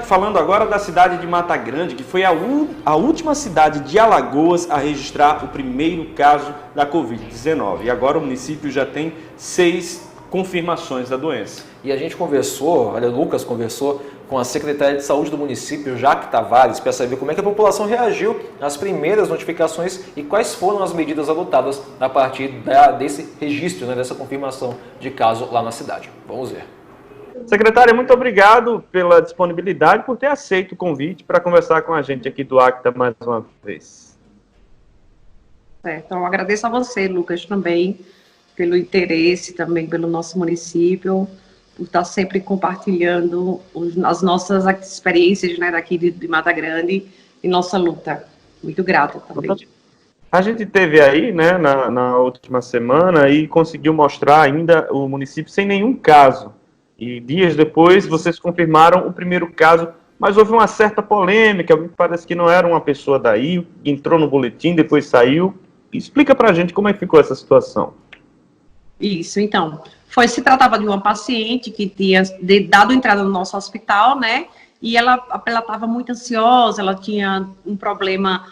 Falando agora da cidade de Mata Grande, que foi a última cidade de Alagoas a registrar o primeiro caso da Covid-19. E agora o município já tem 6 confirmações da doença. E a gente conversou, o Lucas conversou com a secretária de saúde do município, Jaque Tavares, para saber como é que a população reagiu às primeiras notificações e quais foram as medidas adotadas a partir desse registro, dessa confirmação de caso lá na cidade. Vamos ver. Secretária, muito obrigado pela disponibilidade, por ter aceito o convite para conversar com a gente aqui do ACTA mais uma vez. Então, agradeço a você, Lucas, também, pelo interesse, também pelo nosso município, por estar sempre compartilhando as nossas experiências, daqui de Mata Grande e nossa luta. Muito grata também. A gente teve aí, na última semana e conseguiu mostrar ainda o município sem nenhum caso. E dias depois, vocês confirmaram o primeiro caso, mas houve uma certa polêmica, parece que não era uma pessoa daí, entrou no boletim, depois saiu. Explica pra gente como é que ficou essa situação. Isso, então, se tratava de uma paciente que tinha dado entrada no nosso hospital, e ela estava muito ansiosa, ela tinha um problema,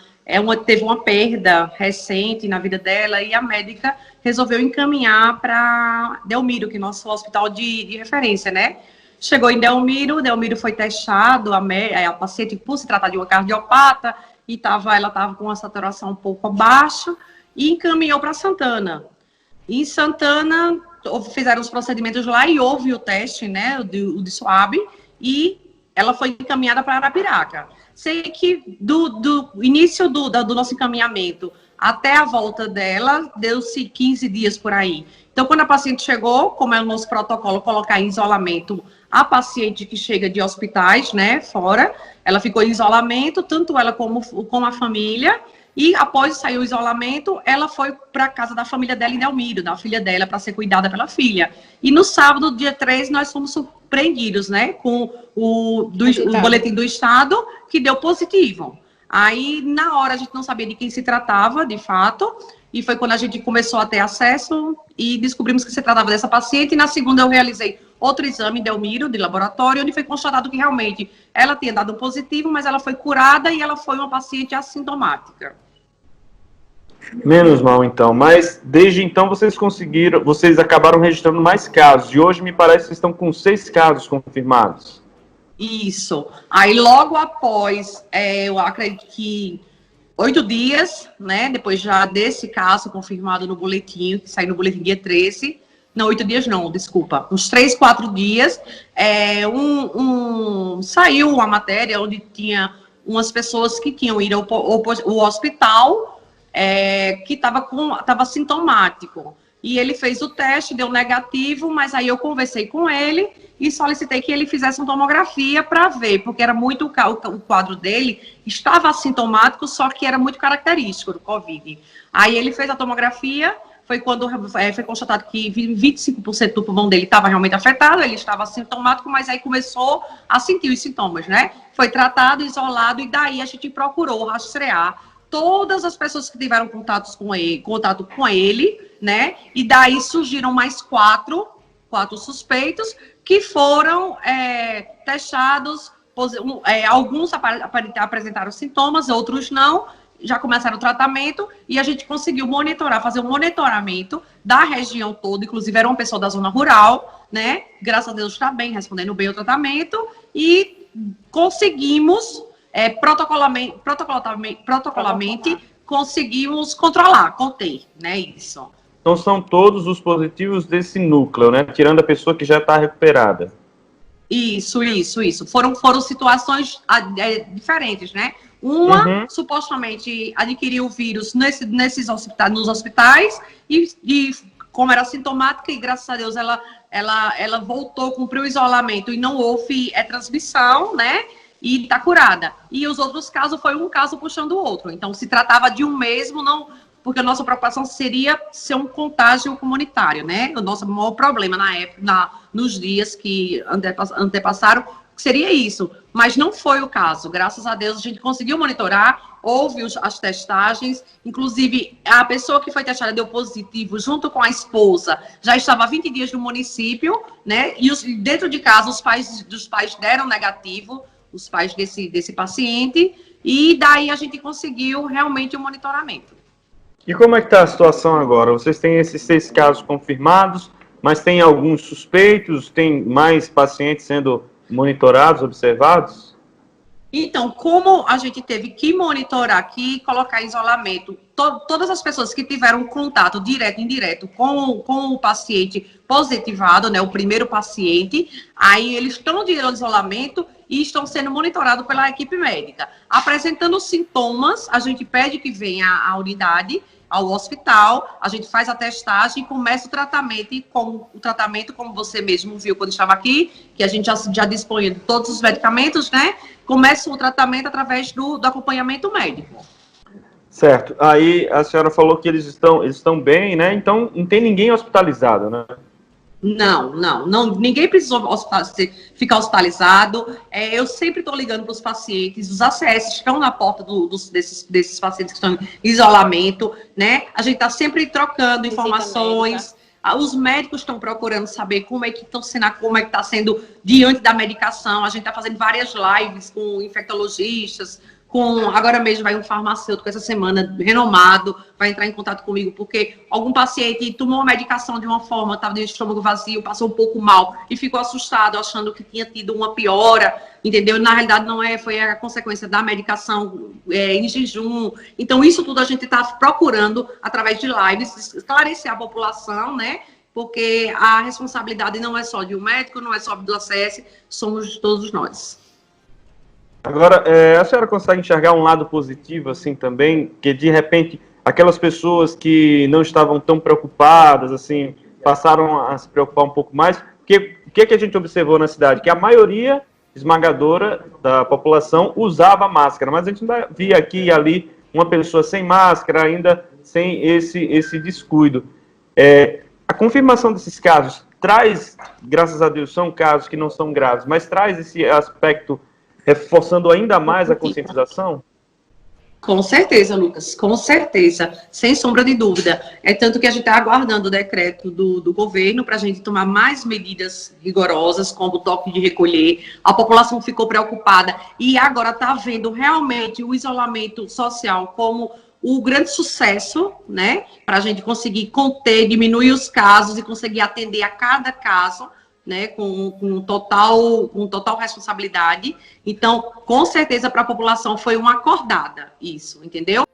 teve uma perda recente na vida dela, e a médica resolveu encaminhar para Delmiro, que é nosso hospital de referência, Chegou em Delmiro foi testado, a paciente, por se tratar de uma cardiopata, e ela estava com uma saturação um pouco abaixo, e encaminhou para Santana. Em Santana, fizeram os procedimentos lá e houve o teste, o de swab, e ela foi encaminhada para Arapiraca. Sei que do início do nosso encaminhamento até a volta dela, deu-se 15 dias por aí. Então, quando a paciente chegou, como é o nosso protocolo, colocar em isolamento a paciente que chega de hospitais, fora, ela ficou em isolamento, tanto ela como a família, e após sair o isolamento, ela foi para a casa da família dela em Delmiro, da filha dela, para ser cuidada pela filha. E no sábado, dia 3, nós fomos surpreendidos, com o boletim do Estado, que deu positivo. Aí, na hora, a gente não sabia de quem se tratava, de fato, e foi quando a gente começou a ter acesso e descobrimos que se tratava dessa paciente. E na segunda, eu realizei outro exame em Delmiro, de laboratório, onde foi constatado que realmente ela tinha dado positivo, mas ela foi curada e ela foi uma paciente assintomática. Menos mal, então. Mas, desde então, vocês acabaram registrando mais casos. E hoje, me parece que estão com 6 casos confirmados. Isso. Aí, logo após, eu acredito que 8 dias, depois já desse caso confirmado no boletim, que saiu no boletim dia 13, não, 8 dias não, desculpa, uns 3, 4 dias, saiu uma matéria onde tinha umas pessoas que tinham ido ao hospital, que estava sintomático. E ele fez o teste, deu negativo, mas aí eu conversei com ele e solicitei que ele fizesse uma tomografia para ver, porque era muito o quadro dele estava assintomático, só que era muito característico do Covid. Aí ele fez a tomografia, foi quando foi constatado que 25% do pulmão dele estava realmente afetado, ele estava assintomático, mas aí começou a sentir os sintomas, Foi tratado, isolado, e daí a gente procurou rastrear todas as pessoas que tiveram contato com ele, E daí surgiram mais 4 suspeitos que foram testados, alguns apresentaram sintomas, outros não, já começaram o tratamento, e a gente conseguiu fazer um monitoramento da região toda, inclusive era uma pessoa da zona rural, Graças a Deus está bem, respondendo bem o tratamento, e conseguimos, protocolamente, conseguimos conter, isso. Então, são todos os positivos desse núcleo, tirando a pessoa que já está recuperada. Isso. Foram situações diferentes, Uma, supostamente, adquiriu o vírus nos hospitais, e como era sintomática, e graças a Deus ela voltou, cumpriu o isolamento, e não houve transmissão, E está curada. E os outros casos, foi um caso puxando o outro. Então, se tratava de um mesmo, não... Porque a nossa preocupação seria ser um contágio comunitário, O nosso maior problema na época, nos dias que antepassaram, seria isso. Mas não foi o caso. Graças a Deus, a gente conseguiu monitorar, houve as testagens, inclusive a pessoa que foi testada deu positivo junto com a esposa, já estava há 20 dias no município, E dentro de casa, os pais deram negativo. os pais desse paciente, e daí a gente conseguiu realmente o monitoramento. E como é que está a situação agora? Vocês têm esses 6 casos confirmados, mas tem alguns suspeitos? Tem mais pacientes sendo monitorados, observados? Então, como a gente teve que monitorar aqui, colocar em isolamento todas as pessoas que tiveram contato direto e indireto com o paciente positivado, né, o primeiro paciente, aí eles estão de isolamento e estão sendo monitorados pela equipe médica. Apresentando sintomas, a gente pede que venha à unidade, ao hospital, a gente faz a testagem e começa o tratamento, e como você mesmo viu quando estava aqui, que a gente já dispõe de todos os medicamentos, né? Começa o tratamento através do acompanhamento médico. Certo. Aí a senhora falou que eles estão bem, né? Então não tem ninguém hospitalizado, né? Não, ninguém precisou ficar hospitalizado. Eu sempre estou ligando para os pacientes, os ACS estão na porta desses pacientes que estão em isolamento, né? A gente está sempre trocando informações. Os médicos estão procurando saber como é que está sendo diante da medicação. A gente está fazendo várias lives com infectologistas, agora mesmo vai um farmacêutico essa semana, renomado, vai entrar em contato comigo, porque algum paciente tomou a medicação de uma forma, estava de estômago vazio, passou um pouco mal e ficou assustado, achando que tinha tido uma piora, entendeu? Na realidade não é, foi a consequência da medicação em jejum. Então isso tudo a gente está procurando, através de lives, esclarecer a população, né? Porque a responsabilidade não é só de um médico, não é só do ACS, somos todos nós. Agora, a senhora consegue enxergar um lado positivo, assim, também, que de repente aquelas pessoas que não estavam tão preocupadas, assim, passaram a se preocupar um pouco mais? Porque o que a gente observou na cidade? Que a maioria esmagadora da população usava máscara, mas a gente ainda via aqui e ali uma pessoa sem máscara, ainda sem esse descuido. A confirmação desses casos traz, graças a Deus, são casos que não são graves, mas traz esse aspecto reforçando ainda mais a conscientização? Com certeza, Lucas, com certeza, sem sombra de dúvida. É tanto que a gente está aguardando o decreto do governo para a gente tomar mais medidas rigorosas, como o toque de recolher. A população ficou preocupada e agora está vendo realmente o isolamento social como o grande sucesso, né? Para a gente conseguir conter, diminuir os casos e conseguir atender a cada caso, né, com total responsabilidade. Então, com certeza, para a população foi uma acordada isso, entendeu?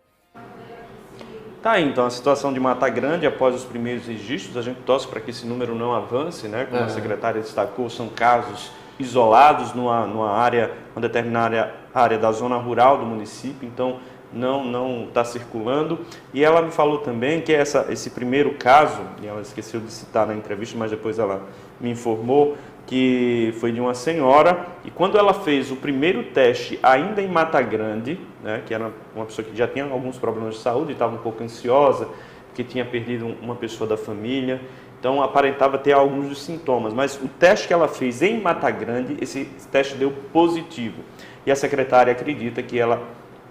Tá aí, então, a situação de Mata Grande, após os primeiros registros, a gente torce para que esse número não avance, né? Como a secretária destacou, são casos isolados uma determinada área da zona rural do município, então não está circulando. E ela me falou também que esse primeiro caso, e ela esqueceu de citar na entrevista, mas depois ela me informou, que foi de uma senhora, e quando ela fez o primeiro teste ainda em Mata Grande, né, que era uma pessoa que já tinha alguns problemas de saúde, estava um pouco ansiosa, que tinha perdido uma pessoa da família, então aparentava ter alguns dos sintomas, mas o teste que ela fez em Mata Grande, esse teste deu positivo, e a secretária acredita que ela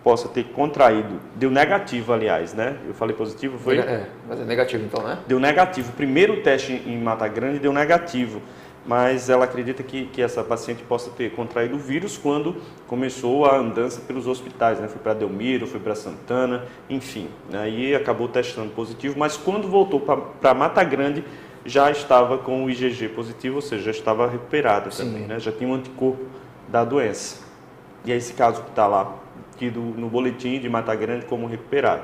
possa ter contraído, deu negativo, aliás, né? Eu falei positivo, foi? Mas é negativo então, né? Deu negativo. O primeiro teste em Mata Grande deu negativo, mas ela acredita que essa paciente possa ter contraído o vírus quando começou a andança pelos hospitais, né? Foi para Delmiro, foi para Santana, enfim. Aí acabou testando positivo, mas quando voltou para Mata Grande, já estava com o IgG positivo, ou seja, já estava recuperada também, né? Já tinha um anticorpo da doença. E é esse caso que está lá, tido no boletim de Mata Grande como recuperado.